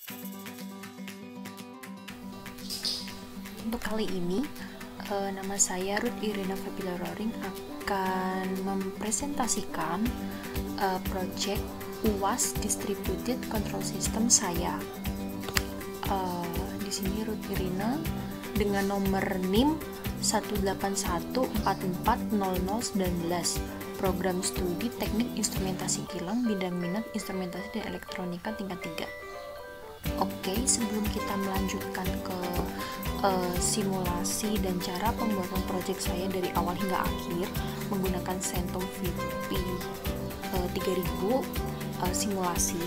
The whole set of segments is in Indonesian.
Untuk kali ini, nama saya Ruth Irina Fabila Roring akan mempresentasikan project UAS Distributed Control System saya. Di sini Ruth Irina dengan nomor NIM 181440019, program studi teknik instrumentasi kilang bidang minat instrumentasi dan elektronika tingkat 3. Oke, sebelum kita melanjutkan ke simulasi dan cara pembuatan proyek saya dari awal hingga akhir menggunakan Centum VP 3000 simulasi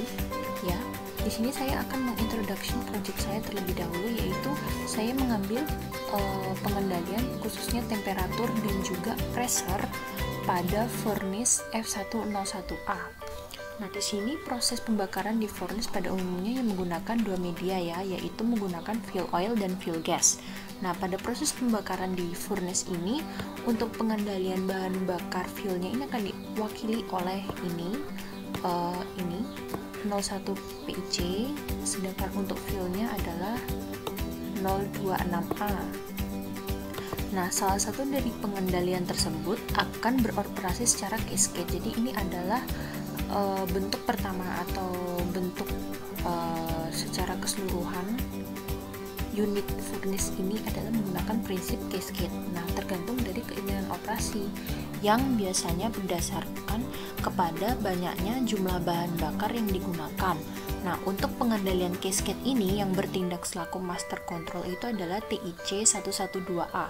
ya. Di sini saya akan mengintroduction proyek saya terlebih dahulu, yaitu saya mengambil pengendalian khususnya temperatur dan juga pressure pada furnace F101A. Nah, di sini proses pembakaran di furnace pada umumnya yang menggunakan dua media ya, yaitu menggunakan fuel oil dan fuel gas. Nah, pada proses pembakaran di furnace ini, untuk pengendalian bahan bakar fuelnya ini akan diwakili oleh ini 01 PIC, sedangkan untuk fuelnya adalah 026A. Nah, salah satu dari pengendalian tersebut akan beroperasi secara cascade. Jadi ini adalah bentuk pertama atau bentuk secara keseluruhan unit furnace ini adalah menggunakan prinsip cascade. Nah, tergantung dari keinginan operasi yang biasanya berdasarkan kepada banyaknya jumlah bahan bakar yang digunakan. Nah, untuk pengendalian cascade ini yang bertindak selaku master control itu adalah TIC 112A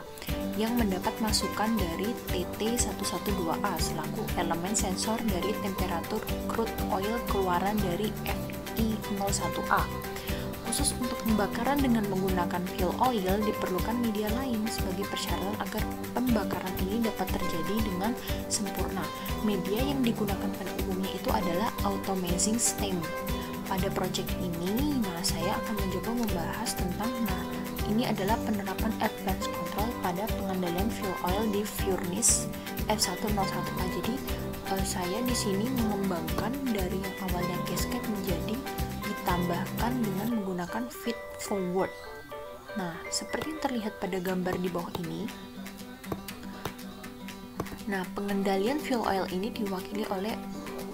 yang mendapat masukan dari TT112A selaku elemen sensor dari temperatur crude oil keluaran dari FI01A. Khusus untuk pembakaran dengan menggunakan fuel oil diperlukan media lain sebagai persyaratan agar pembakaran ini dapat terjadi dengan sempurna. Media yang digunakan pada umumnya itu adalah automazing steam. Pada proyek ini, saya akan mencoba membahas tentang, ini adalah penerapan advanced control pada pengendalian fuel oil di furnace F101A. Jadi, saya di sini mengembangkan dari yang awalnya cascade menjadi ditambahkan dengan menggunakan feed forward. Nah, seperti yang terlihat pada gambar di bawah ini. Nah, pengendalian fuel oil ini diwakili oleh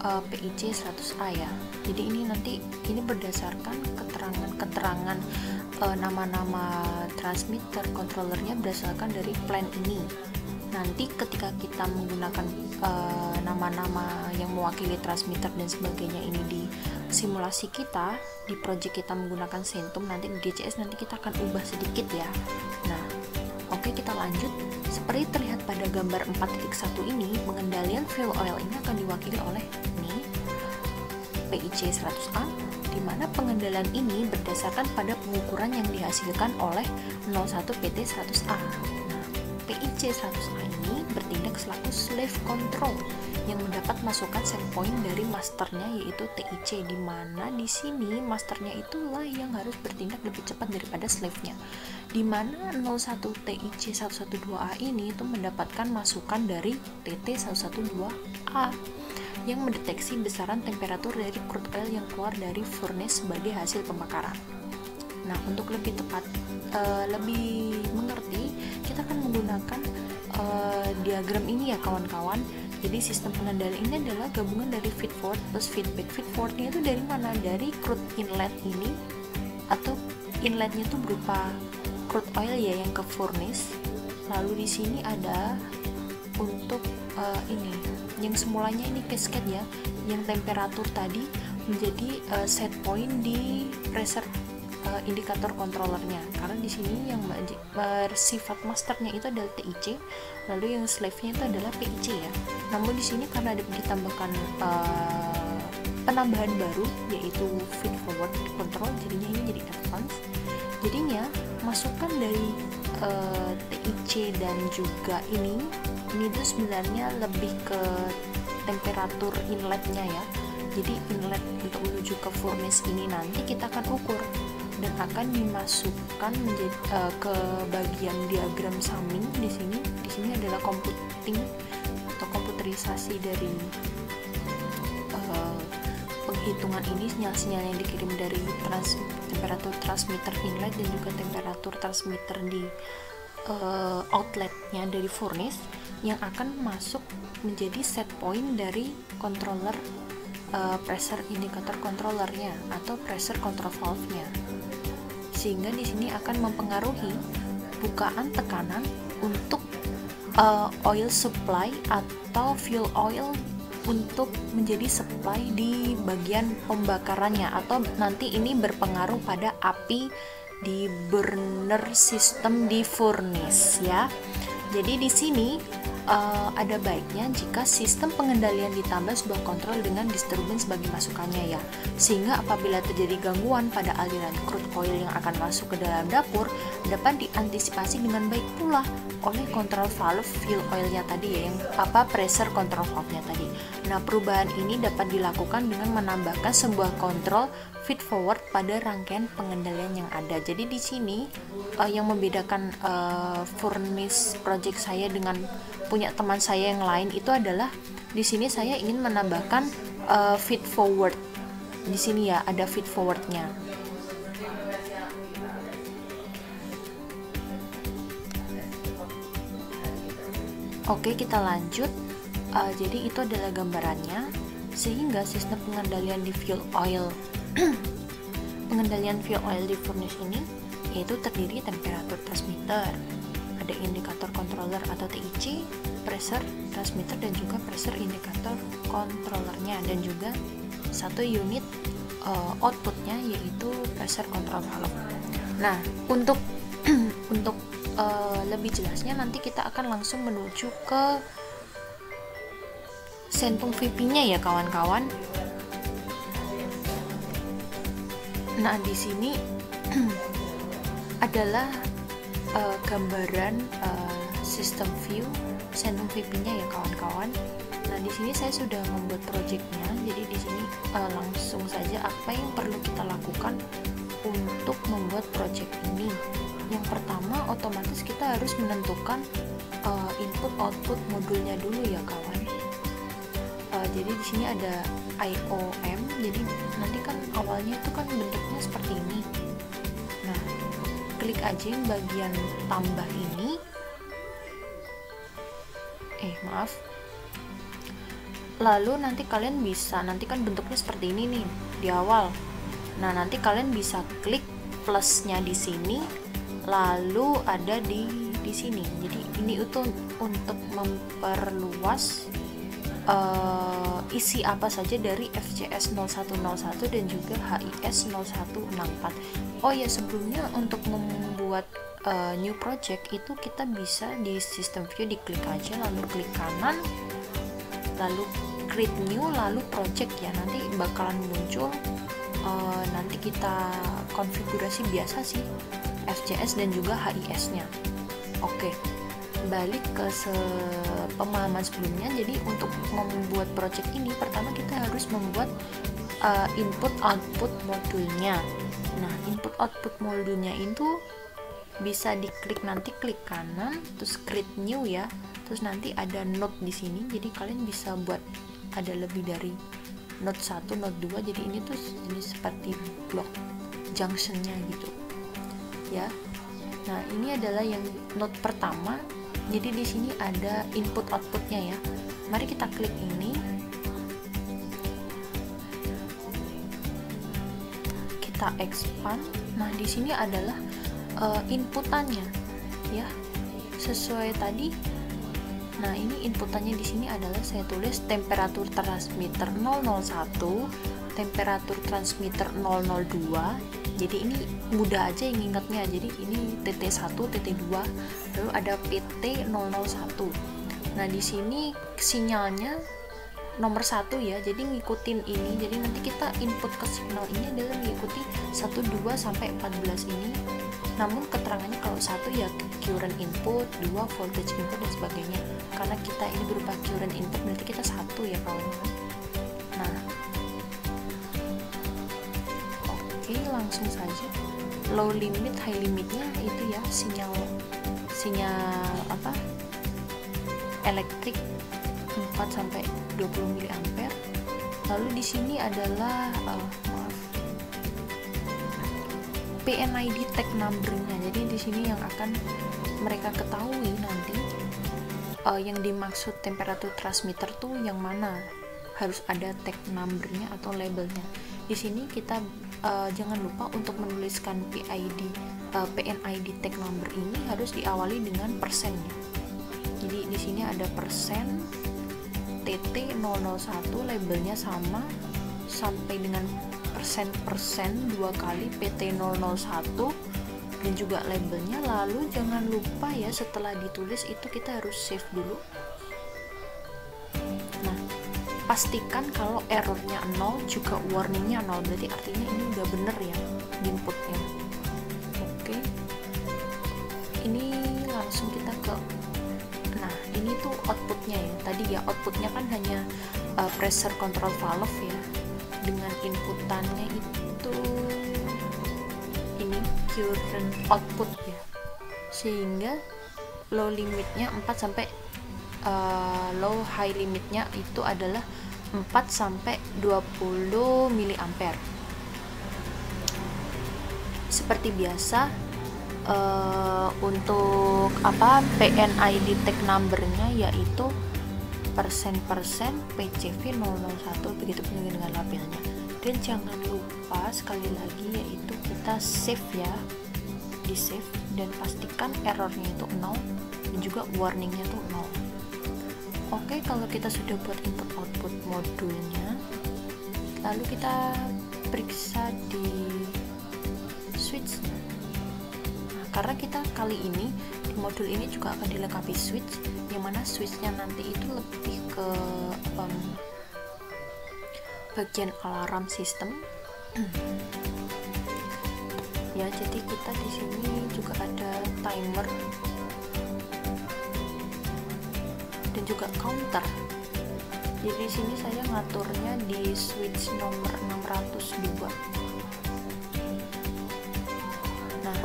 PIC 100A ya. Jadi ini berdasarkan keterangan nama-nama transmitter controllernya berdasarkan dari plan ini. Nanti ketika kita menggunakan nama-nama yang mewakili transmitter dan sebagainya ini di simulasi kita, di project kita menggunakan Centum, nanti di DCS nanti kita akan ubah sedikit ya. Nah, oke, kita lanjut. Seperti terlihat pada gambar 4.1 ini, pengendalian fuel oil ini akan diwakili oleh PIC 100A, di mana pengendalian ini berdasarkan pada pengukuran yang dihasilkan oleh 01 PT 100A. Nah, PIC 100A ini bertindak selaku slave control yang mendapat masukan set point dari masternya yaitu TIC, di mana di sini masternya itulah yang harus bertindak lebih cepat daripada slave-nya. Di mana 01 TIC 112A ini itu mendapatkan masukan dari TT 112A yang mendeteksi besaran temperatur dari crude oil yang keluar dari furnace sebagai hasil pembakaran. Nah, untuk lebih tepat, lebih mengerti, kita akan menggunakan diagram ini ya kawan-kawan. Jadi sistem pengendalian ini adalah gabungan dari feed forward plus feedback. Feed forwardnya itu dari mana? Dari crude inlet ini, atau inletnya itu berupa crude oil ya yang ke furnace. Lalu di sini ada untuk ini yang semulanya ini cascade ya, yang temperatur tadi menjadi set point di pressure indikator controllernya, karena di sini yang bersifat masternya itu adalah TIC, lalu yang slave-nya itu adalah PIC ya. Namun di sini karena ada ditambahkan penambahan baru yaitu feed forward control, jadinya ini jadi advance. Jadinya masukan dari TIC dan juga ini itu sebenarnya lebih ke temperatur inletnya ya. Jadi inlet untuk menuju ke furnace ini nanti kita akan ukur dan akan dimasukkan menjadi ke bagian diagram summing di sini. Di sini adalah computing atau komputerisasi dari hitungan ini sinyal-sinyal yang dikirim dari temperatur transmitter inlet dan juga temperatur transmitter di outletnya dari furnace yang akan masuk menjadi set point dari controller pressure indicator controllernya atau pressure control valve-nya, sehingga di sini akan mempengaruhi bukaan tekanan untuk oil supply atau fuel oil untuk menjadi supply di bagian pembakarannya, atau nanti ini berpengaruh pada api di burner system di furnace ya. Jadi di sini ada baiknya jika sistem pengendalian ditambah sebuah kontrol dengan disturbance bagi masukannya ya, sehingga apabila terjadi gangguan pada aliran crude oil yang akan masuk ke dalam dapur dapat diantisipasi dengan baik pula oleh kontrol valve fuel oilnya tadi ya, yang pressure control valve-nya tadi. Nah, perubahan ini dapat dilakukan dengan menambahkan sebuah kontrol feed forward pada rangkaian pengendalian yang ada. Jadi di sini yang membedakan furnace project saya dengan punya teman saya yang lain itu adalah di sini saya ingin menambahkan feed forward. Di sini ya ada feed forwardnya. Oke, kita lanjut. Jadi itu adalah gambarannya, sehingga sistem pengendalian di fuel oil pengendalian fuel oil di furnace ini yaitu terdiri temperatur transmitter, ada indikator controller atau TIC, pressure transmitter dan juga pressure indikator controllernya, dan juga satu unit outputnya yaitu pressure control valve. Nah, untuk lebih jelasnya nanti kita akan langsung menuju ke sentung VP-nya ya kawan-kawan. Nah, di sini adalah gambaran sistem view sentung VP-nya ya kawan-kawan. Nah, di sini saya sudah membuat projectnya. Jadi di sini langsung saja apa yang perlu kita lakukan untuk membuat project ini. Yang pertama, otomatis kita harus menentukan input output modulnya dulu ya kawan. Jadi di sini ada IOM. Jadi nanti kan awalnya itu kan bentuknya seperti ini. Nah, klik aja yang bagian tambah ini. Maaf. Lalu nanti kalian bisa, nanti kan bentuknya seperti ini nih di awal. Nah, nanti kalian bisa klik plusnya di sini, lalu ada di sini. Jadi ini untuk memperluas isi apa saja dari FCS 0101 dan juga HIS 0164. Oh ya, sebelumnya untuk membuat new project itu kita bisa di system view diklik aja, lalu klik kanan, lalu create new, lalu project ya, nanti bakalan muncul. Nanti kita konfigurasi biasa sih FCS dan juga HIS nya. Oke, balik ke pemahaman sebelumnya. Jadi untuk membuat project ini pertama kita harus membuat input output modulnya. Nah, input output modulnya itu bisa diklik, nanti klik kanan terus create new ya, terus nanti ada node di sini. Jadi kalian bisa buat ada lebih dari node 1, node 2. Jadi ini tuh seperti blok junctionnya gitu ya. Nah, ini adalah yang node pertama. Jadi di sini ada input outputnya ya. Mari kita klik ini. Kita expand. Nah, di sini adalah inputannya ya. Sesuai tadi. Nah, ini inputannya di sini adalah saya tulis temperatur transmitter 001, temperatur transmitter 002. Jadi ini mudah aja yang ingatnya. Jadi ini TT1, TT2, lalu ada PT001. Nah, di sini sinyalnya nomor 1 ya. Jadi ngikutin ini. Jadi nanti kita input ke signal ini adalah mengikuti 1, 2 sampai 14 ini. Namun keterangannya kalau 1 ya current input, 2 voltage input dan sebagainya. Karena kita ini berupa current input berarti kita 1 ya kawan-kawan. Nah, oke, langsung saja. Low limit, high limitnya itu ya sinyal elektrik 4 sampai 20 mA. Lalu di sini adalah PNID tag number-nya. Jadi di sini yang akan mereka ketahui nanti yang dimaksud temperatur transmitter tuh yang mana, harus ada tag number-nya atau labelnya. Di sini kita jangan lupa untuk menuliskan PNID tag number ini harus diawali dengan persennya. Jadi di sini ada persen TT001, labelnya sama sampai dengan persen dua kali PT001 dan juga labelnya. Lalu jangan lupa ya, setelah ditulis itu kita harus save dulu. Nah, pastikan kalau errornya 0 juga warningnya 0, berarti artinya ini udah bener ya inputnya. Oke, ini langsung kita ke, nah ini tuh outputnya ya. Tadi ya outputnya kan hanya pressure control valve ya, dengan inputannya itu ini current output ya, sehingga low limitnya 4 sampai low high limitnya itu adalah 4 sampai 20 mA. Seperti biasa untuk PNID tag number-nya yaitu persen PCV 001, begitu pun dengan labelnya. Dan jangan lupa sekali lagi yaitu kita save ya, di save dan pastikan errornya itu 0 dan juga warningnya tuh 0. Oke, kalau kita sudah buat input output modulnya, lalu kita periksa di switch-nya. Nah, karena kita kali ini di modul ini juga akan dilengkapi switch, yang mana switch-nya nanti itu lebih ke bagian alarm sistem. Ya, jadi kita di sini juga ada timer dan juga counter. Jadi di sini saya ngaturnya di switch nomor 602. Nah,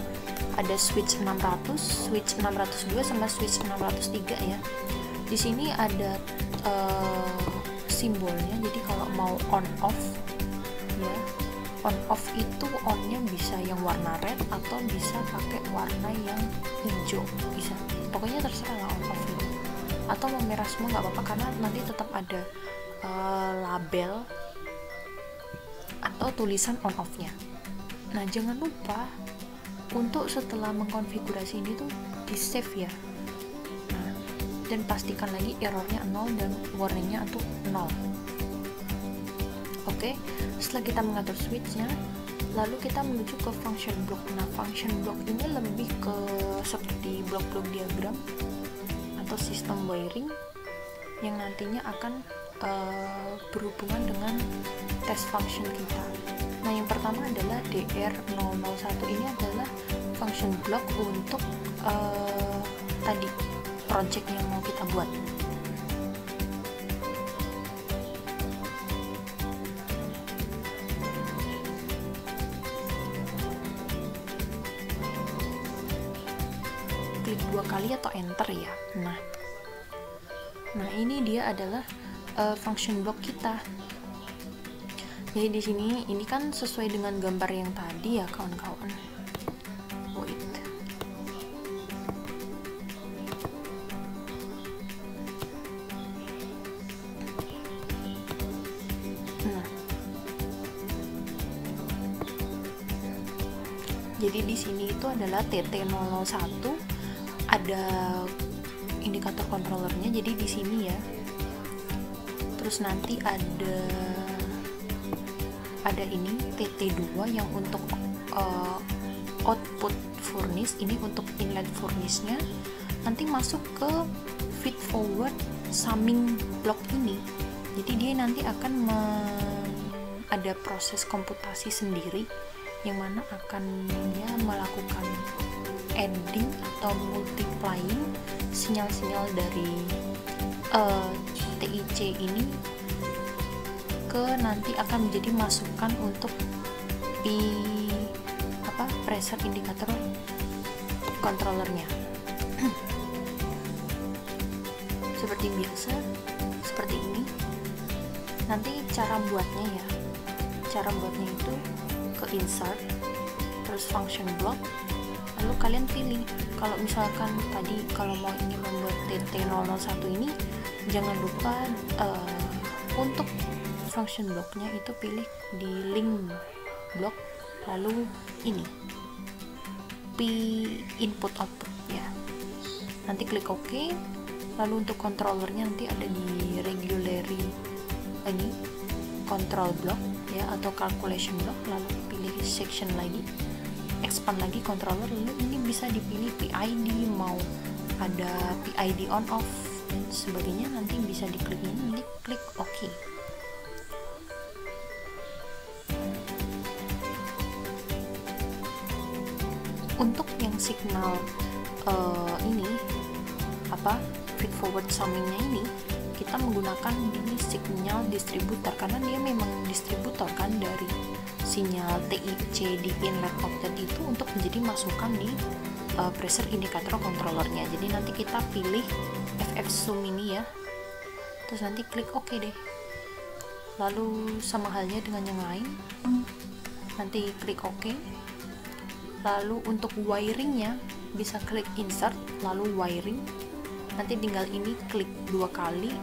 ada switch 600, switch 602 sama switch 603 ya. Di sini ada simbolnya. Jadi kalau mau on off ya, on off itu onnya bisa yang warna red atau bisa pakai warna yang hijau, bisa. Pokoknya terserah lah on off itu. Atau mau merah semua nggak apa-apa, karena nanti tetap ada label atau tulisan on off-nya. Nah, jangan lupa untuk setelah mengkonfigurasi ini tuh di save ya. Nah, dan pastikan lagi errornya 0 dan warningnya tuh 0. Oke, setelah kita mengatur switchnya, lalu kita menuju ke function block. Nah, function block ini lebih ke seperti blok-blok diagram atau sistem wiring yang nantinya akan berhubungan dengan test function kita. Nah, yang pertama adalah DR001. Ini adalah function block untuk tadi project yang mau kita buat. Klik 2 kali atau enter ya. Nah ini dia adalah function block kita. Jadi di sini ini kan sesuai dengan gambar yang tadi ya kawan-kawan. Wait. Nah, jadi di sini itu adalah TT001, ada indikator controllernya. Jadi di sini ya. Terus nanti ada ini TT2 yang untuk output furnace, ini untuk inlet furnace-nya. Nanti masuk ke feed forward summing block ini. Jadi dia nanti akan ada proses komputasi sendiri yang mana akan ya melakukan adding atau multiplying sinyal-sinyal dari TIC ini ke nanti akan menjadi masukan untuk pressure indikator controllernya. Seperti biasa, seperti ini. Nanti cara buatnya itu ke insert, terus function block, lalu kalian pilih. Kalau misalkan tadi kalau mau ini membuat TT001 ini, jangan lupa untuk function blocknya itu pilih di link block, lalu ini P input output ya. Nanti klik OK. Lalu untuk controllernya nanti ada di regularly ini control block ya, atau calculation block, lalu pilih section lagi, expand lagi controller, lalu ini bisa dipilih PID, mau ada PID on off dan sebagainya, nanti bisa diklik ini, nanti klik OK. Untuk yang signal ini feed forward summingnya ini kita menggunakan di signal distributor, karena dia memang distributor kan dari sinyal TIC di inlet outlet itu untuk menjadi masukan di pressure indicator controllernya. Jadi nanti kita pilih FF zoom ini ya, terus nanti klik OK deh. Lalu sama halnya dengan yang lain, nanti klik OK. Lalu untuk wiringnya bisa klik insert, lalu wiring, nanti tinggal ini klik 2 kali,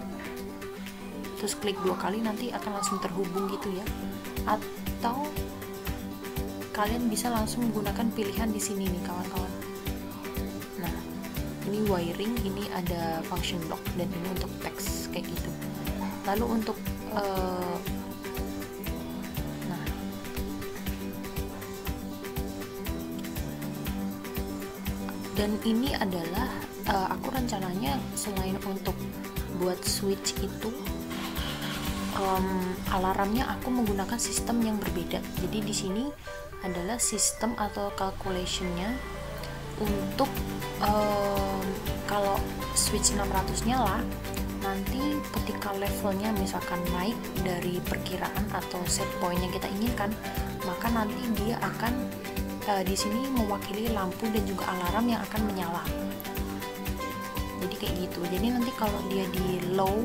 terus klik 2 kali, nanti akan langsung terhubung gitu ya. Atau kalian bisa langsung menggunakan pilihan di sini nih kawan-kawan. Nah, ini wiring, ini ada function block, dan ini untuk teks kayak gitu. Lalu untuk dan ini adalah aku rencananya selain untuk buat switch itu alarmnya aku menggunakan sistem yang berbeda. Jadi di sini adalah sistem atau calculationnya untuk kalau switch 600 nyala, nanti ketika levelnya misalkan naik dari perkiraan atau set point yang kita inginkan, maka nanti dia akan di sini mewakili lampu dan juga alarm yang akan menyala. Jadi kayak gitu. Jadi nanti kalau dia di low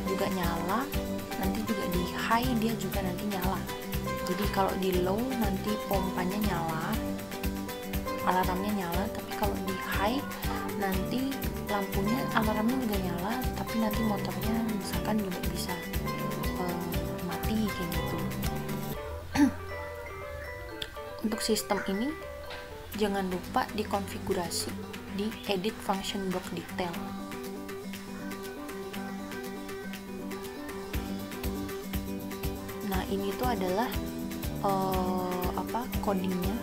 juga nyala, nanti juga di high dia juga nanti nyala. Jadi kalau di low nanti pompanya nyala, alarmnya nyala, tapi kalau di high nanti lampunya, alarmnya juga nyala, tapi nanti motornya misalkan juga bisa mati kayak gitu. Untuk sistem ini jangan lupa dikonfigurasi di edit function block detail. Nah, ini tuh adalah codingnya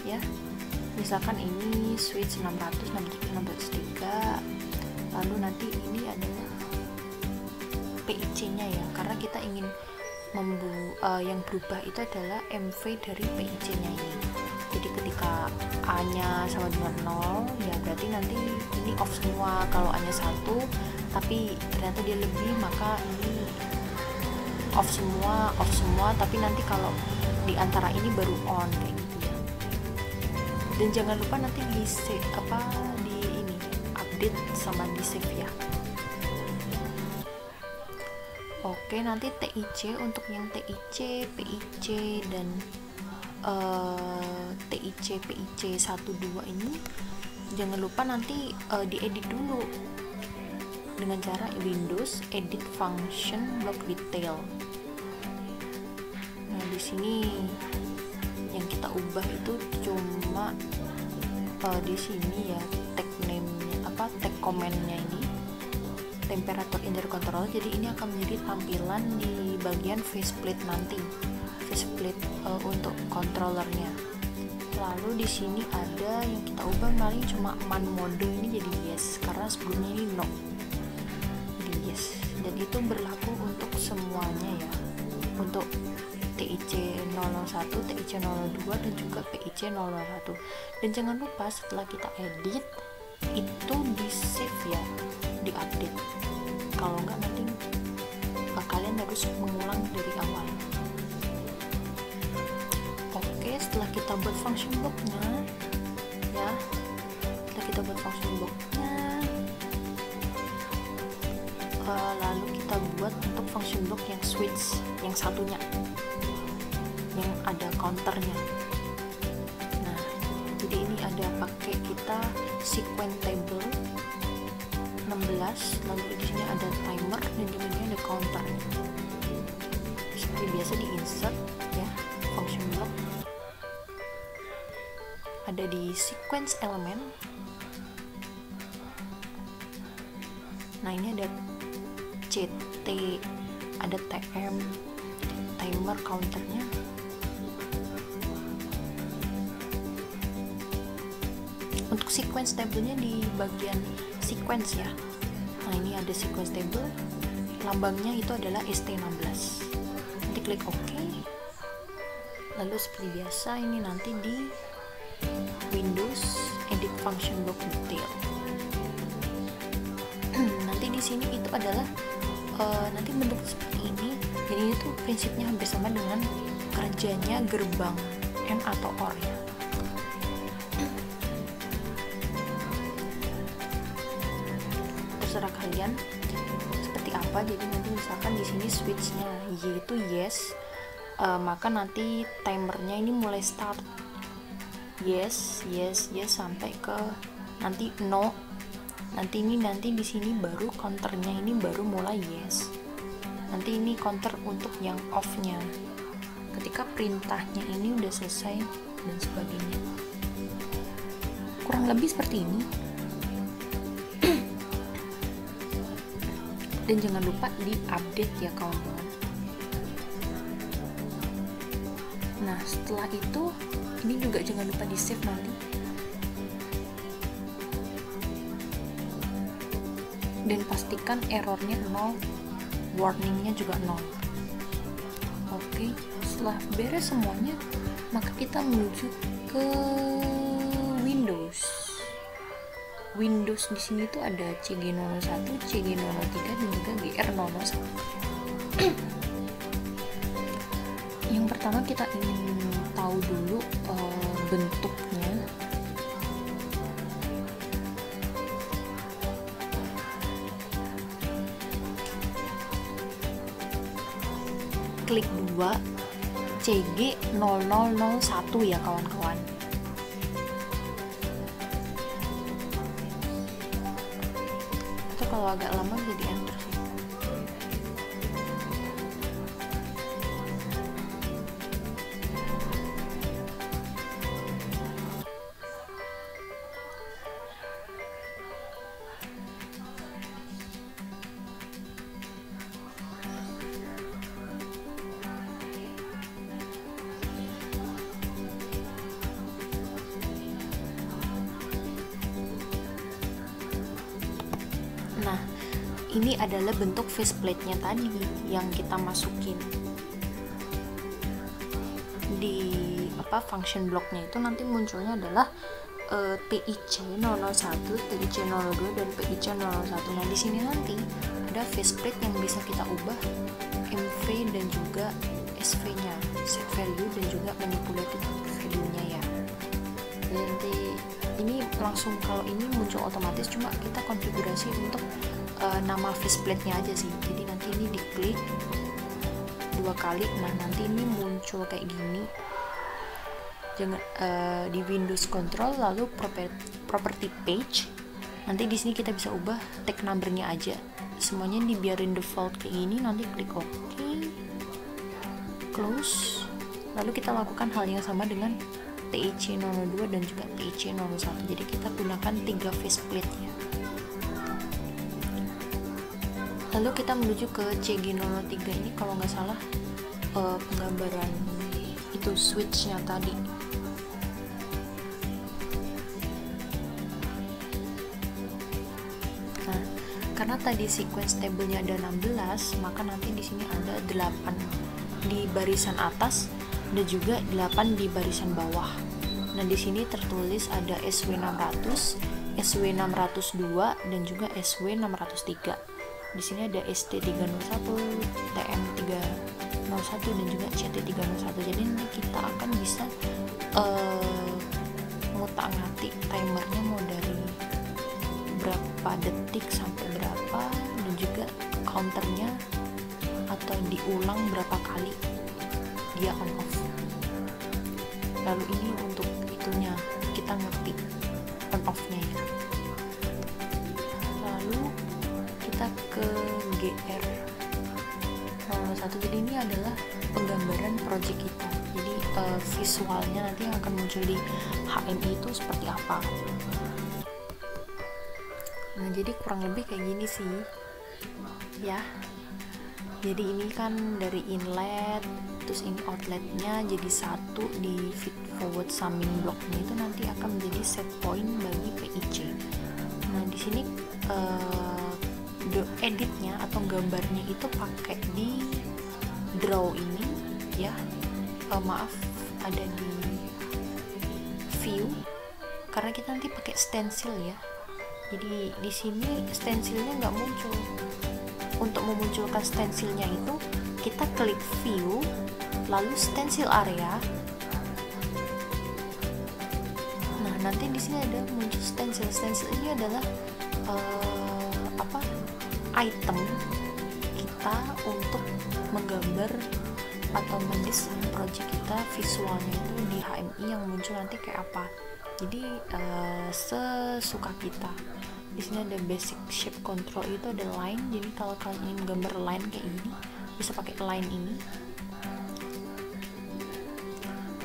ya. Misalkan ini switch 600 603, lalu nanti ini adalah PIC-nya ya, karena kita ingin yang berubah itu adalah MV dari PIC-nya ini. Jadi ketika A-nya sama dengan 0 ya berarti nanti ini off semua. Kalau A-nya 1 tapi ternyata dia lebih, maka ini off semua, tapi nanti kalau di antara ini baru on kayak gitu ya. Dan jangan lupa nanti di save di ini update sama di save ya. Oke, nanti TIC untuk yang TIC, PIC dan TIC, PIC 12 ini jangan lupa nanti diedit dulu dengan cara Windows Edit Function Block Detail. Nah, di sini yang kita ubah itu cuma di sini ya, tag name-nya tag command-nya ini temperature intercontrol. Jadi ini akan menjadi tampilan di bagian faceplate nanti, faceplate untuk controllernya. Lalu di sini ada yang kita ubah paling cuma man mode ini jadi yes, karena sebelumnya ini no, jadi yes. Dan itu berlaku untuk semuanya ya, untuk TIC 01, TIC 02 dan juga PIC 01. Dan jangan lupa setelah kita edit itu di save ya, di update. Kalau enggak nanti kalian harus mengulang dari awal. Oke, setelah kita buat function blocknya ya, lalu kita buat untuk function block yang switch yang satunya yang ada counternya. Nah, jadi ini ada pakai kita sequence table 16, lalu di sini ada timer dan juga ini ada counternya. Seperti biasa di insert ya, function block ada di sequence element. Nah, ini ada CT, ada TM, timer, counternya. Untuk sequence table-nya di bagian sequence ya. Nah, ini ada sequence table, lambangnya itu adalah ST16. Nanti klik OK. Lalu seperti biasa ini nanti di Windows edit function block detail. Nanti di sini itu adalah nanti bentuk seperti ini. Jadi itu prinsipnya hampir sama dengan kerjanya gerbang AND atau OR ya. Terserah kalian seperti apa. Jadi nanti misalkan di sini switchnya yaitu yes, maka nanti timernya ini mulai start yes sampai ke nanti no. Nanti di sini baru counternya ini baru mulai yes. Nanti ini counter untuk yang off-nya ketika perintahnya ini udah selesai dan sebagainya. Kurang lebih seperti ini. Dan jangan lupa di-update ya kawan-kawan. Nah, setelah itu ini juga jangan lupa di-save nanti. Dan pastikan errornya 0, warningnya juga 0. Oke, setelah beres semuanya, maka kita menuju ke Windows. Windows di sini tuh ada CG001, CG003 dan juga GR001. Yang pertama kita ingin tahu dulu bentuknya. Klik 2 CG0001 ya kawan-kawan. Atau kalau agak lama jadi enter sih. Nah, ini adalah bentuk faceplate-nya tadi yang kita masukin di function block-nya. Itu nanti munculnya adalah PIC001, PIC02 dan PIC001. Nah, di sini nanti ada faceplate yang bisa kita ubah MV dan juga SV-nya, set value dan juga manipulated value-nya ya. Nanti ini langsung, kalau ini muncul otomatis, cuma kita konfigurasi untuk nama faceplate-nya aja sih. Jadi nanti ini diklik 2 kali, nah nanti ini muncul kayak gini. Jangan di Windows Control lalu property page. Nanti di sini kita bisa ubah tag number-nya aja. Semuanya dibiarin default kayak gini, nanti klik OK. Close. Lalu kita lakukan hal yang sama dengan PIC002 dan juga PIC01. Jadi kita gunakan 3 faceplate-nya. Lalu kita menuju ke CG003. Ini kalau nggak salah penggambaran itu switch-nya tadi. Nah, karena tadi sequence table-nya ada 16, maka nanti di sini ada 8 di barisan atas dan juga 8 di barisan bawah. Nah, di sini tertulis ada SW600, SW602 dan juga SW603. Di sini ada ST301, TM301 dan juga CT301. Jadi nanti kita akan bisa ngutak-ngatik timernya mau dari berapa detik sampai berapa, dan juga counternya atau diulang berapa kali dia on off. Lalu ini untuk itunya kita ngerti on off nya ya. Lalu kita ke GR 01. Jadi ini adalah penggambaran project kita. Jadi visualnya nanti yang akan muncul di HMI itu seperti apa. Nah, jadi kurang lebih kayak gini sih ya. Jadi ini kan dari inlet, terus ini outletnya jadi satu di feed forward summing blocknya itu nanti akan menjadi set point bagi PIC. Nah di sini editnya atau gambarnya itu pakai di draw ini ya. Maaf, ada di view karena kita nanti pakai stencil ya. Jadi di sini stencilnya nggak muncul. Untuk memunculkan stencilnya itu kita klik view, lalu stencil area. Nah nanti di sini ada muncul stencil. Stencil ini adalah item kita untuk menggambar atau mendesain project kita, visualnya itu di HMI yang muncul nanti kayak apa. Jadi sesuka kita. Di sini ada basic shape control, itu ada line. Jadi kalau kalian ingin gambar line kayak gini bisa pakai line ini.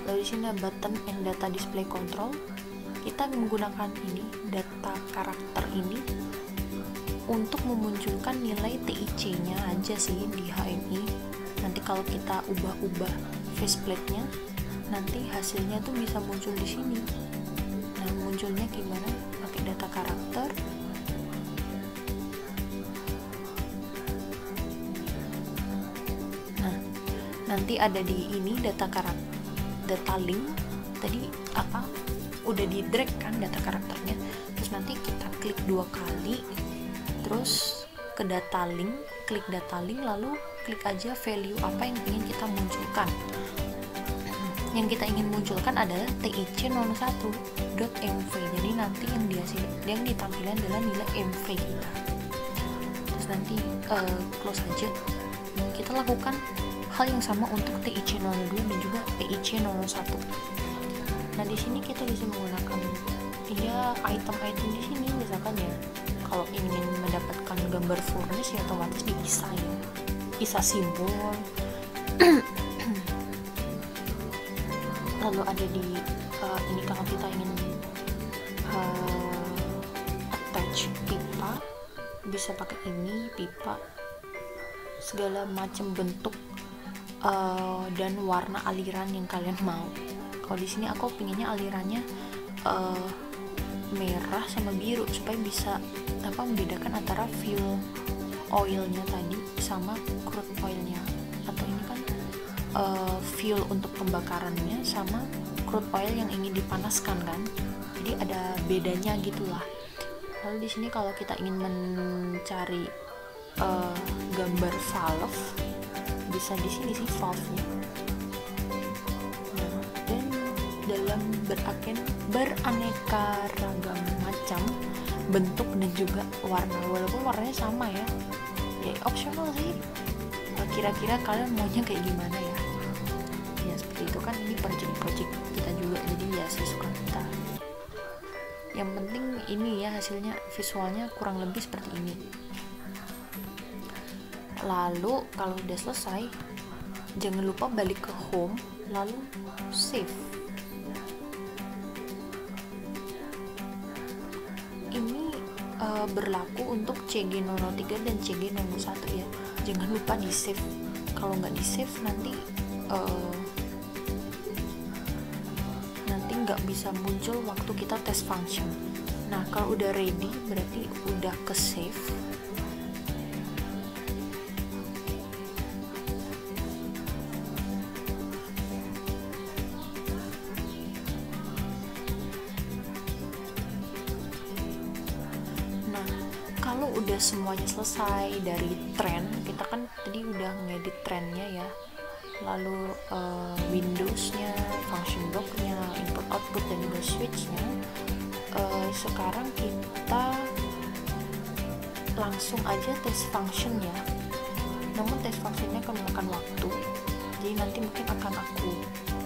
Lalu di sini ada button and data display control. Kita menggunakan ini data karakter ini untuk memunculkan nilai TIC-nya aja sih di HMI. Nanti kalau kita ubah-ubah faceplate-nya, nanti hasilnya tuh bisa muncul di sini. Nah, munculnya gimana? Pakai data karakter. Nah, nanti ada di ini data karakter, data link. Tadi udah di drag kan data karakternya. Terus nanti kita klik 2 kali, terus ke data link, klik data link, lalu klik aja value apa yang ingin kita munculkan. Yang kita ingin munculkan adalah TIC01.mv. Jadi nanti yang ditampilkan adalah nilai MV kita. Terus nanti close aja. Kita lakukan hal yang sama untuk TIC02 dan juga TIC01. Nah di sini kita bisa menggunakan item-item di sini, misalkan ya kalau ingin mendapatkan gambar furnish ya otomatis di ISA ya, ISA simbol. Lalu ada di ini kalau kita ingin attach pipa bisa pakai ini, pipa segala macam bentuk dan warna aliran yang kalian mau. Kalau di sini aku pinginnya alirannya merah sama biru supaya bisa membedakan antara fuel oilnya tadi sama crude oilnya. Atau ini kan fuel untuk pembakarannya sama crude oil yang ingin dipanaskan kan. Jadi ada bedanya gitulah. Lalu di sini kalau kita ingin mencari gambar valve bisa di sini sih valve-nya. Nah, dan dalam beraneka ragam macam bentuk dan juga warna, walaupun warnanya sama ya optional sih. Kira-kira kalian maunya kayak gimana ya seperti itu kan. Ini project kita juga, jadi ya sesuka kita. Yang penting ini ya hasilnya, visualnya kurang lebih seperti ini. Lalu kalau udah selesai jangan lupa balik ke home lalu save. Ini berlaku untuk CG003 dan CG001 ya. Jangan lupa di save. Kalau nggak di save nanti nggak bisa muncul waktu kita test function. Nah kalau udah ready berarti udah ke save. Kalau udah semuanya selesai dari trend, kita kan tadi udah ngedit trendnya ya, lalu Windowsnya, function blocknya, input output dan juga switchnya. Sekarang kita langsung aja test function ya. namun test functionnya akan memakan waktu, jadi nanti mungkin akan aku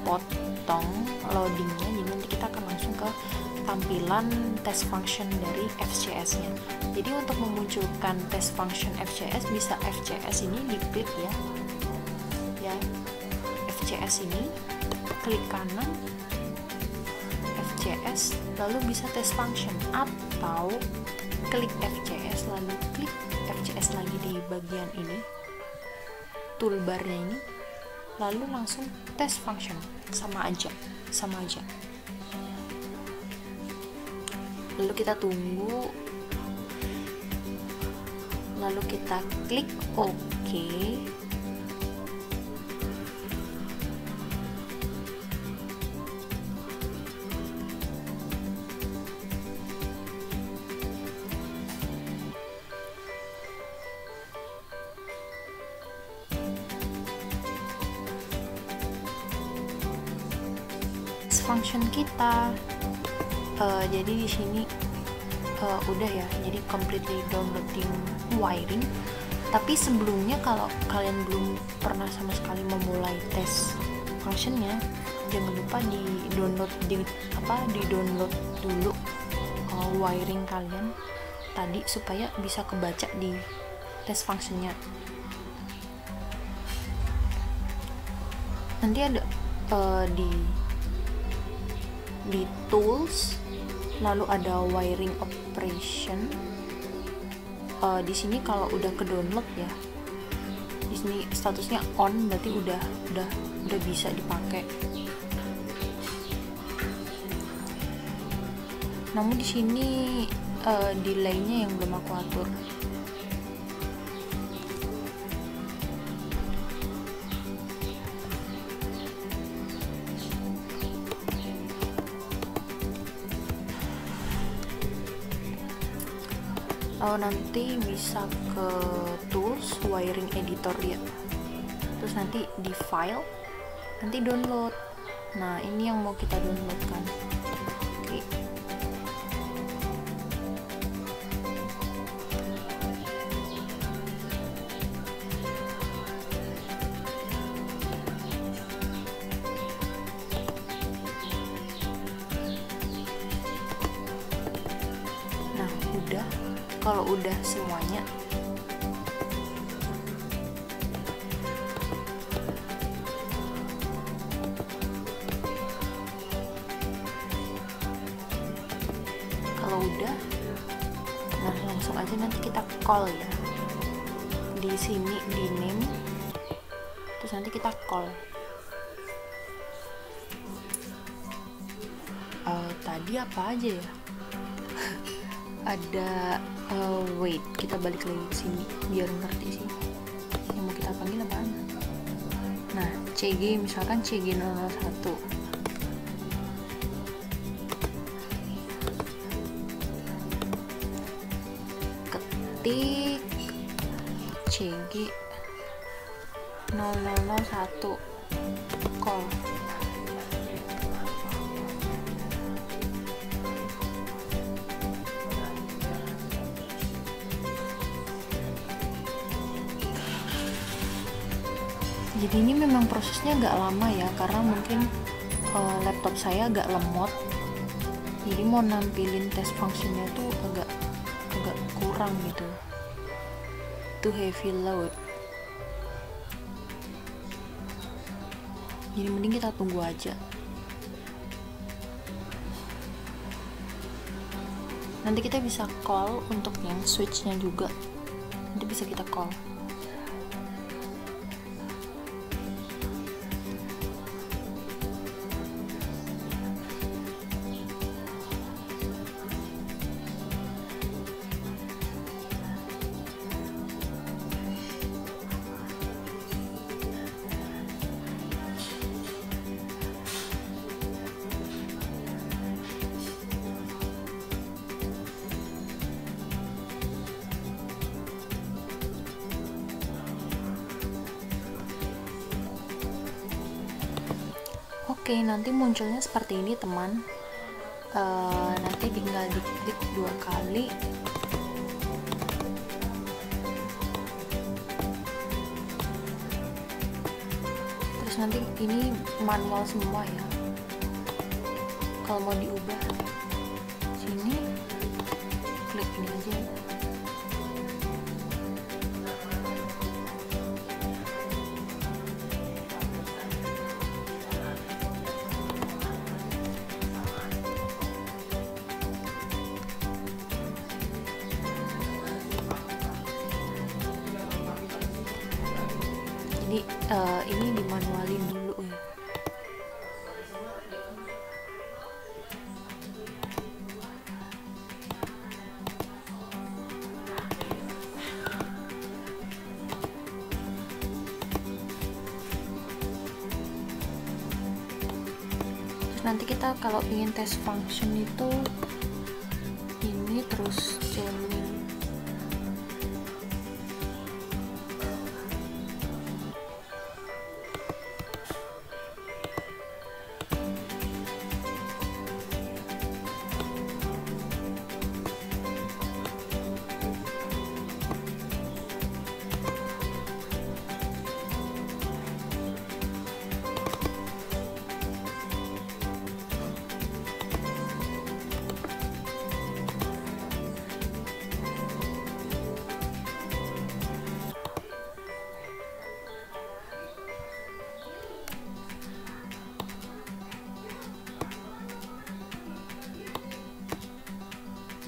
potong loadingnya, jadi nanti kita akan langsung ke tampilan test function dari FCS nya. Jadi untuk memunculkan test function FCS, bisa FCS ini diklik ya FCS ini, klik kanan FCS lalu bisa test function, atau klik FCS lalu klik FCS lagi di bagian ini toolbarnya ini, lalu langsung test function, sama aja. Lalu kita tunggu, lalu kita klik OK. Function kita jadi di sini udah ya, jadi completely downloading wiring. Tapi sebelumnya kalau kalian belum pernah sama sekali memulai tes functionnya, jangan lupa di download dulu wiring kalian tadi supaya bisa kebaca di tes functionnya. Nanti ada di tools, lalu ada wiring operation. Di sini kalau udah ke download ya, di sini statusnya on, berarti udah bisa dipakai. Namun di sini delaynya yang belum aku atur. Nanti bisa ke tools, wiring editor ya, terus nanti di file, nanti download. Nah ini yang mau kita download kan. Oke. Nah udah. Kalau udah semuanya, nah langsung aja nanti kita call ya. Di sini di name, terus nanti kita call. Tadi apa aja ya? Ada wait, kita balik lagi ke sini biar ngerti sih yang mau kita panggil apaan. Nah CG, misalkan CG 001, ketik CG 0001 call. Jadi ini memang prosesnya agak lama ya, karena mungkin laptop saya agak lemot, jadi mau nampilin test functionnya tuh agak kurang gitu, too heavy load. Jadi mending kita tunggu aja. Nanti kita bisa call untuk yang switchnya juga, nanti bisa kita call. Oke, nanti munculnya seperti ini teman. Nanti tinggal diklik 2 kali. nanti ini manual semua ya. Kalau mau diubah sini klik ini aja. Jadi ini dimanualin dulu ya. Nanti kita kalau ingin tes function itu ini terus tuning.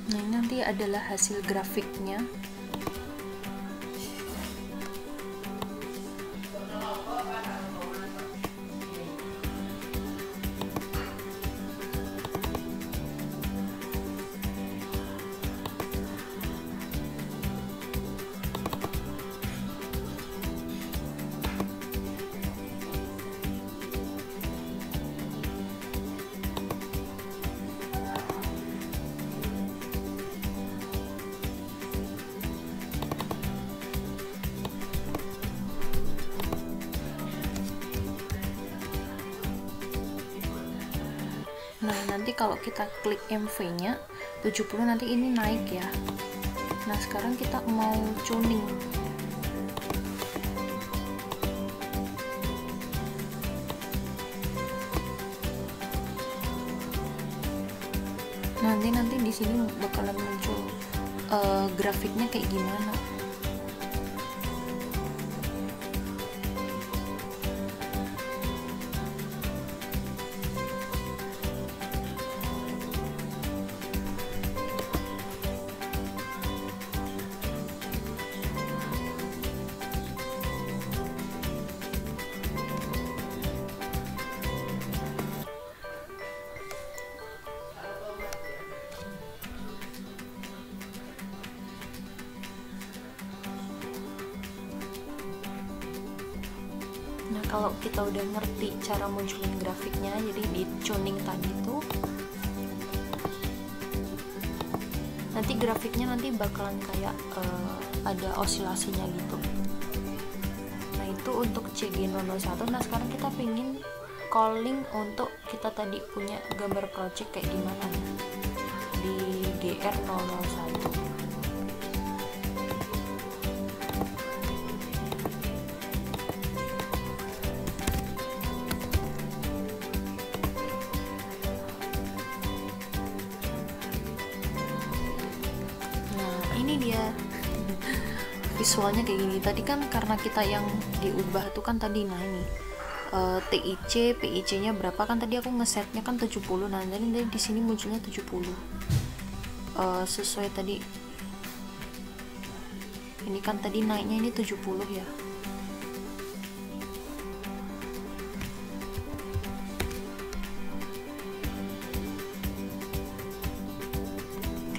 Nah, ini nanti adalah hasil grafiknya. Nah, nanti kalau kita klik MV-nya 70 nanti ini naik ya. Nah, sekarang kita mau tuning. Nanti di sini bakalan muncul grafiknya kayak gimana. Nah, kalau kita udah ngerti cara munculin grafiknya, jadi di tuning tadi tuh nanti grafiknya nanti bakalan kayak ada osilasinya gitu. Nah, itu untuk CG001. Nah, sekarang kita pengen calling untuk kita tadi punya gambar project kayak gimana di GR001. Ini dia visualnya kayak gini. Tadi kan karena kita yang diubah tuh kan tadi, nah ini TIC, PIC nya berapa kan tadi aku ngesetnya kan 70. Nah, jadi di sini munculnya 70 sesuai tadi. Ini kan tadi naiknya ini 70 ya.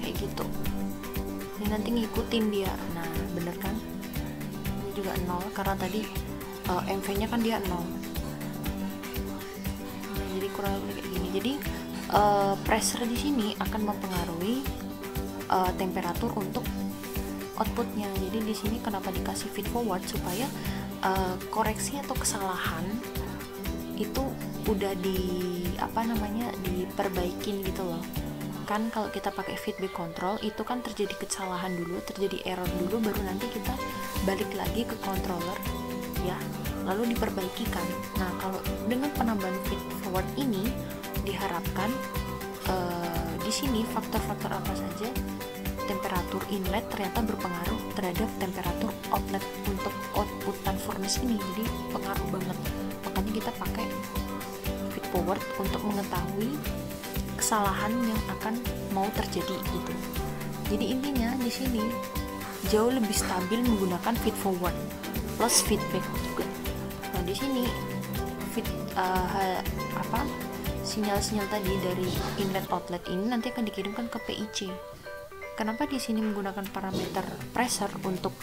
Kayak gitu. Ini nanti ngikutin dia. Nah, bener kan? Ini juga 0 karena tadi MV nya kan dia 0. Nah, jadi kurang lebih kayak gini. Jadi pressure di sini akan mempengaruhi temperatur untuk outputnya. Jadi di sini kenapa dikasih feed forward, supaya koreksi atau kesalahan itu udah diperbaikin gitu loh. Kan kalau kita pakai feedback control itu kan terjadi kesalahan dulu, terjadi error dulu, baru nanti kita balik lagi ke controller ya. lalu diperbaikikan. Nah, kalau dengan penambahan feed forward ini diharapkan di sini faktor-faktor apa saja, temperatur inlet ternyata berpengaruh terhadap temperatur outlet untuk outputan furnace ini, jadi pengaruh banget. Makanya kita pakai feed forward untuk mengetahui kesalahan yang akan mau terjadi gitu. Jadi intinya di sini jauh lebih stabil menggunakan feed forward plus feedback juga. Nah di sini sinyal-sinyal tadi dari inlet outlet ini nanti akan dikirimkan ke PIC. Kenapa di sini menggunakan parameter pressure untuk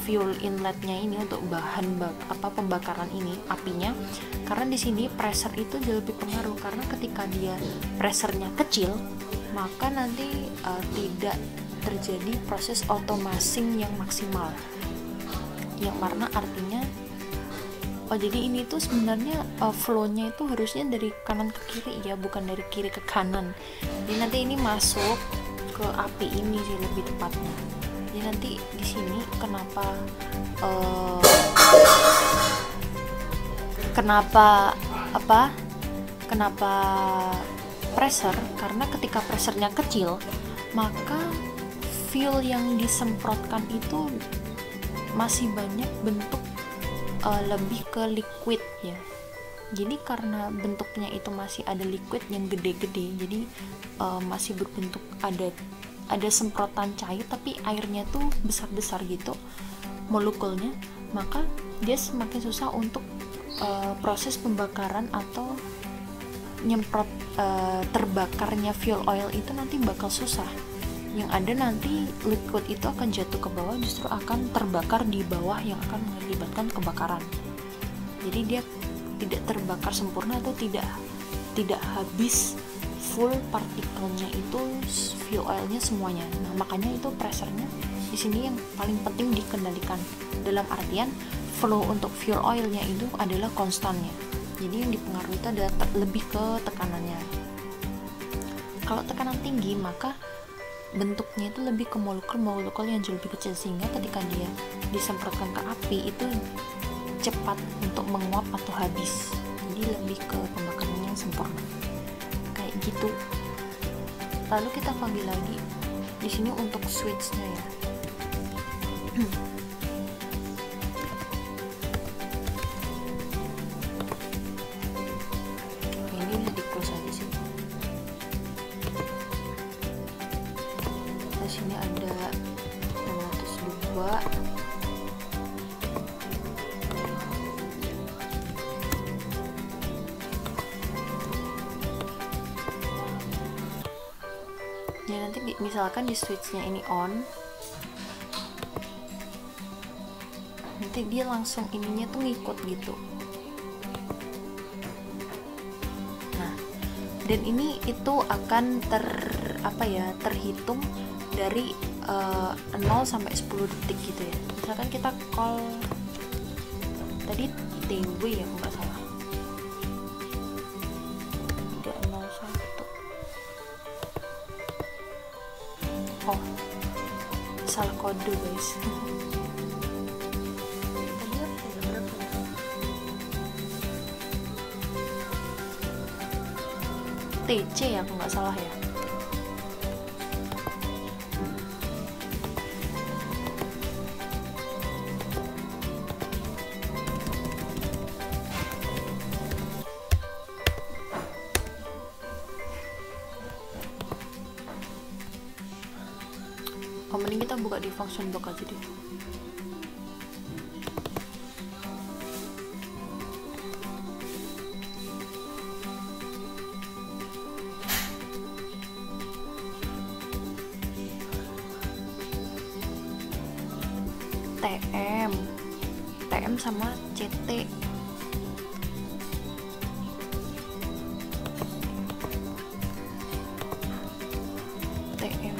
fuel inletnya ini, untuk bahan pembakaran ini, apinya? Karena di sini pressure itu jauh lebih pengaruh, karena ketika dia pressernya kecil, maka nanti tidak terjadi proses automasing yang maksimal, yang mana artinya jadi ini tuh sebenarnya flow-nya itu harusnya dari kanan ke kiri ya, bukan dari kiri ke kanan. Jadi nanti ini masuk ke api ini sih lebih tepatnya. Jadi nanti di sini kenapa pressure, karena ketika pressernya kecil maka fuel yang disemprotkan itu masih banyak bentuk lebih ke liquid ya. Jadi karena bentuknya itu masih ada liquid yang gede-gede, jadi masih berbentuk ada semprotan cair tapi airnya tuh besar-besar gitu molekulnya, maka dia semakin susah untuk proses pembakaran atau nyemprot terbakarnya fuel oil itu nanti bakal susah. Yang ada nanti liquid itu akan jatuh ke bawah, justru akan terbakar di bawah yang akan mengakibatkan kebakaran. Jadi dia tidak terbakar sempurna atau tidak habis full partikelnya itu fuel oilnya semuanya. Nah makanya itu pressernya di sini yang paling penting dikendalikan, dalam artian flow untuk fuel oilnya itu adalah konstannya. Jadi yang dipengaruhi itu adalah lebih ke tekanannya. Kalau tekanan tinggi maka bentuknya itu lebih ke molekul yang jauh lebih kecil, sehingga ketika dia disemprotkan ke api itu cepat untuk menguap atau habis. Jadi lebih ke pembakaran yang sempurna kayak gitu. Lalu kita panggil lagi di sini untuk switchnya ya. Ini udah di close aja sih. Di sini ada 602. Ya nanti misalkan di switchnya ini on, nanti dia langsung ininya tuh ngikut gitu. Nah, dan ini itu akan terhitung dari 0 sampai 10 detik gitu ya. Misalkan kita call tadi TW ya kalau nggak salah, 301. Oh, salah kode guys. Tadi apa ya, berapa ya? TC ya kalau nggak salah ya. Mending kita buka di function block aja deh. TM sama CT. TM.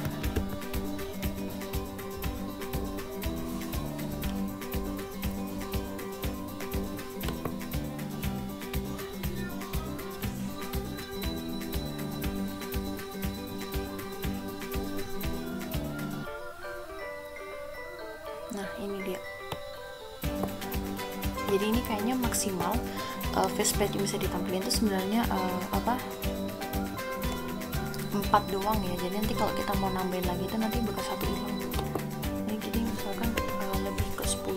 Nah ini dia. Jadi ini kayaknya maksimal facepad yang bisa ditampilkan itu sebenarnya 4 doang ya. Jadi nanti kalau kita mau nambahin lagi itu nanti bakal 1 hilang. Ini jadi misalkan lebih ke 10.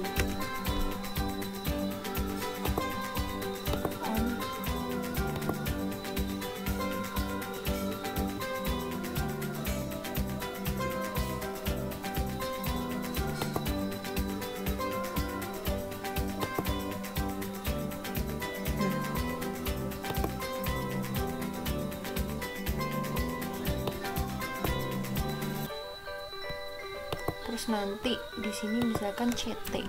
Terus nanti di sini misalkan CT.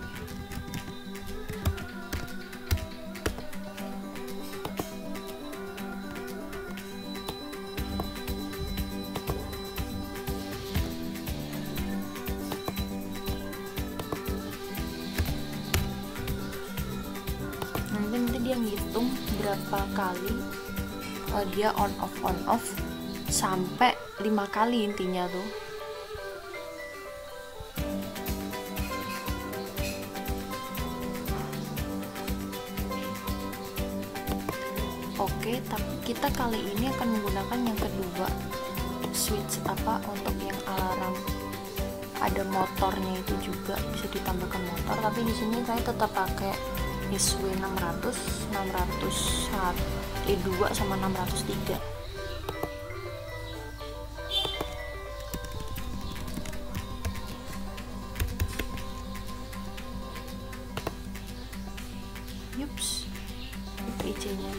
Nanti dia ngitung berapa kali dia on off sampai 5 kali intinya tuh. Oke, tapi kita kali ini akan menggunakan yang kedua, switch untuk yang alarm. Ada motornya itu juga bisa ditambahkan motor, tapi di sini saya tetap pakai SW 600, 602 sama 603. Yups, IC-nya.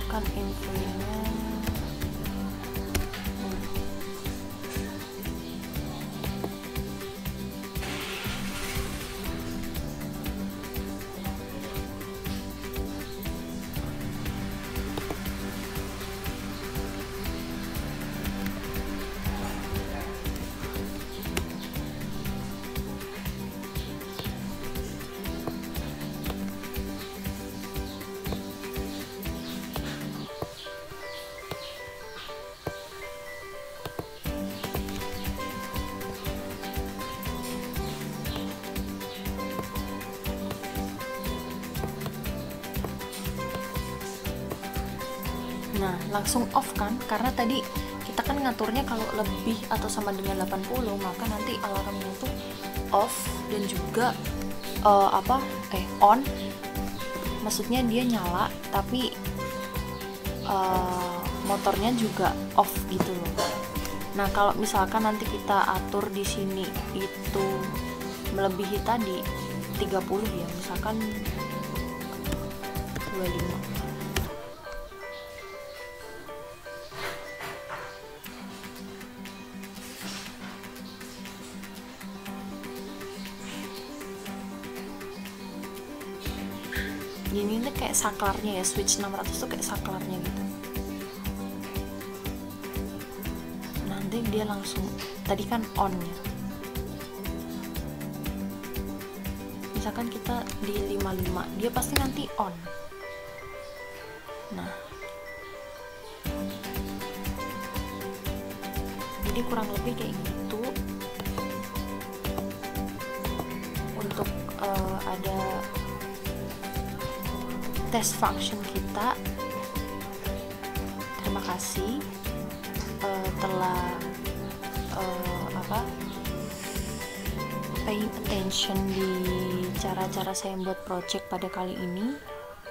Kan infonya Nah, langsung off kan, karena tadi kita kan ngaturnya kalau lebih atau sama dengan 80, maka nanti alarmnya tuh off dan juga on, maksudnya dia nyala tapi motornya juga off gitu loh. Nah, kalau misalkan nanti kita atur di sini itu melebihi tadi 30 ya, misalkan 25. Ini tuh kayak saklarnya ya, switch 600 tuh kayak saklarnya gitu. Nanti dia langsung, tadi kan on ya, misalkan kita di 55, dia pasti nanti on. Nah, jadi kurang lebih kayak gitu untuk ada test function kita. Terima kasih telah paying attention di cara-cara saya membuat project pada kali ini.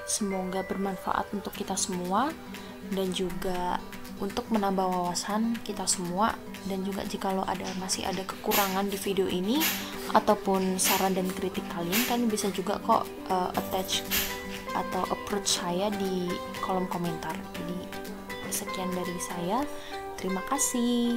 Semoga bermanfaat untuk kita semua dan juga untuk menambah wawasan kita semua. Dan juga jikalau masih ada kekurangan di video ini ataupun saran dan kritik kalian bisa juga kok attach atau approach saya di kolom komentar. Jadi sekian dari saya, terima kasih.